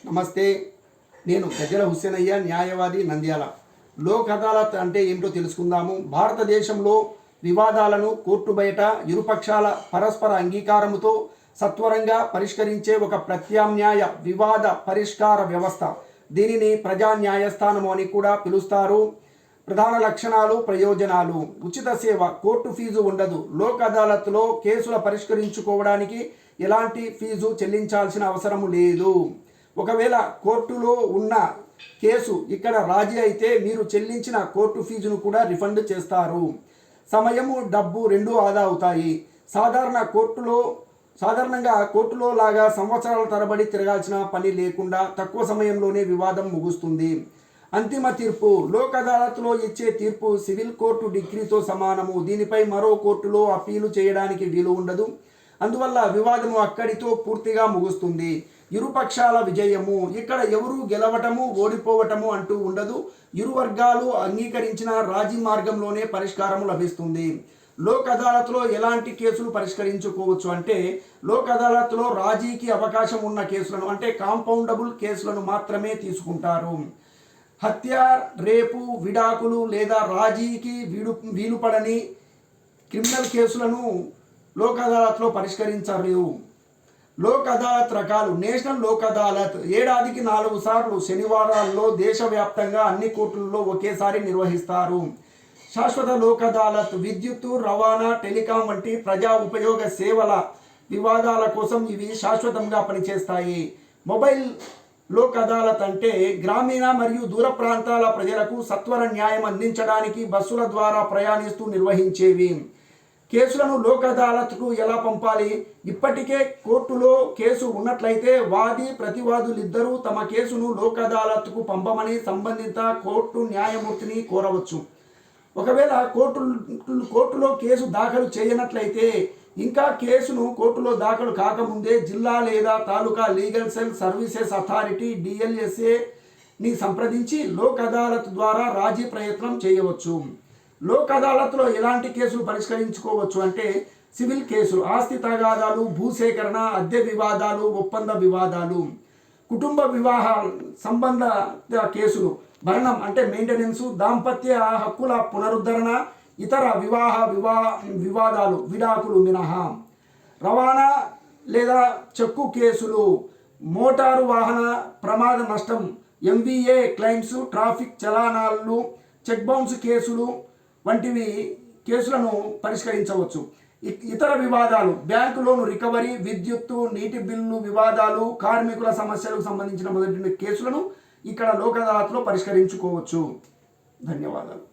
నమస్తే, నేను గజ్జల హుస్సేనయ్య, న్యాయవాది, నంద్యాల. లోక్ అదాలత్ అంటే ఏమిటో తెలుసుకుందాము. భారతదేశంలో వివాదాలను కోర్టు బయట ఇరుపక్షాల పరస్పర అంగీకారముతో సత్వరంగా పరిష్కరించే ఒక ప్రత్యామ్నాయ వివాద పరిష్కార వ్యవస్థ. దీనిని ప్రజా న్యాయస్థానము అని కూడా పిలుస్తారు. ప్రధాన లక్షణాలు, ప్రయోజనాలు: ఉచిత సేవ, కోర్టు ఫీజు ఉండదు. లోక్ అదాలత్లో కేసుల పరిష్కరించుకోవడానికి ఎలాంటి ఫీజు చెల్లించాల్సిన అవసరము లేదు. ఒకవేళ కోర్టులో ఉన్న కేసు ఇక్కడ రాజీ అయితే మీరు చెల్లించిన కోర్టు ఫీజును కూడా రిఫండ్ చేస్తారు. సమయము, డబ్బు రెండూ ఆదా అవుతాయి. సాధారణంగా కోర్టులో లాగా సంవత్సరాల తరబడి తిరగాల్సిన పని లేకుండా తక్కువ సమయంలోనే వివాదం ముగుస్తుంది. అంతిమ తీర్పు: లోక్ అదాలత్లో ఇచ్చే తీర్పు సివిల్ కోర్టు డిగ్రీతో సమానము. దీనిపై మరో కోర్టులో అప్పీలు చేయడానికి వీలు ఉండదు. అందువల్ల వివాదము అక్కడితో పూర్తిగా ముగుస్తుంది. ఇరుపక్షాల విజయము: ఇక్కడ ఎవరు గెలవటము, ఓడిపోవటము అంటూ ఉండదు. ఇరు వర్గాలు అంగీకరించిన రాజీ మార్గంలోనే పరిష్కారం లభిస్తుంది. లోక్ అదాలత్లో ఎలాంటి కేసులు పరిష్కరించుకోవచ్చు అంటే, లోక్ అదాలత్లో రాజీకి అవకాశం ఉన్న కేసులను అంటే కాంపౌండబుల్ కేసులను మాత్రమే తీసుకుంటారు. హత్య, రేపు, విడాకులు లేదా రాజీకి వీలుపడని క్రిమినల్ కేసులను లోక్ అదాలత్లో పరిష్కరించరు. లోక్ అదాలత్ రకాలు: నేషనల్ లోక్ అదాలత్ ఏడాదికి 4 సార్లు శనివారాల్లో దేశవ్యాప్తంగా అన్ని కోర్టుల్లో ఒకేసారి నిర్వహిస్తారు. శాశ్వత లోక్ అదాలత్ విద్యుత్తు, రవాణా, టెలికాం వంటి ప్రజా ఉపయోగ సేవల వివాదాల కోసం ఇవి శాశ్వతంగా పనిచేస్తాయి. మొబైల్ లోక్ అదాలత్ అంటే గ్రామీణ మరియు దూర ప్రాంతాల ప్రజలకు సత్వర న్యాయం అందించడానికి బస్సుల ద్వారా ప్రయాణిస్తూ నిర్వహించేవి. కేసులను లోక్ అదాలత్కు ఎలా పంపాలి? ఇప్పటికే కోర్టులో కేసు ఉన్నట్లయితే వాది, ప్రతివాదులిద్దరూ తమ కేసును లోక్ అదాలత్కు పంపమని సంబంధిత కోర్టు న్యాయమూర్తిని కోరవచ్చు. ఒకవేళ కోర్టులో కేసు దాఖలు చేయనట్లయితే ఇంకా కేసును కోర్టులో దాఖలు కాకముందే జిల్లా లేదా తాలూకా లీగల్ సెల్ సర్వీసెస్ అథారిటీ DLSAని సంప్రదించి లోక్ అదాలత్ ద్వారా రాజీ ప్రయత్నం చేయవచ్చు. లోక్ అదాలత్లో ఎలాంటి కేసులు పరిష్కరించుకోవచ్చు అంటే, సివిల్ కేసులు, ఆస్తి తగాదాలు, భూసేకరణ, అద్దె వివాదాలు, ఒప్పంద వివాదాలు. కుటుంబ వివాహ సంబంధ కేసులు, భరణం అంటే మెయింటెనెన్స్, దాంపత్య హక్కుల పునరుద్ధరణ, ఇతర వివాదాలు, విడాకులు మినహా. రవాణా లేదా చెక్కు కేసులు, మోటారు వాహన ప్రమాద నష్టం, MVA క్లెయిమ్స్, ట్రాఫిక్ చలానాలు, చెక్ బౌన్స్ కేసులు వంటివి కేసులను పరిష్కరించవచ్చు. ఇతర వివాదాలు, బ్యాంకు లోను రికవరీ, విద్యుత్తు, నీటి బిల్లు వివాదాలు, కార్మికుల సమస్యలకు సంబంధించిన మొదటి కేసులను ఇక్కడ లోక్ అదాలత్లో పరిష్కరించుకోవచ్చు. ధన్యవాదాలు.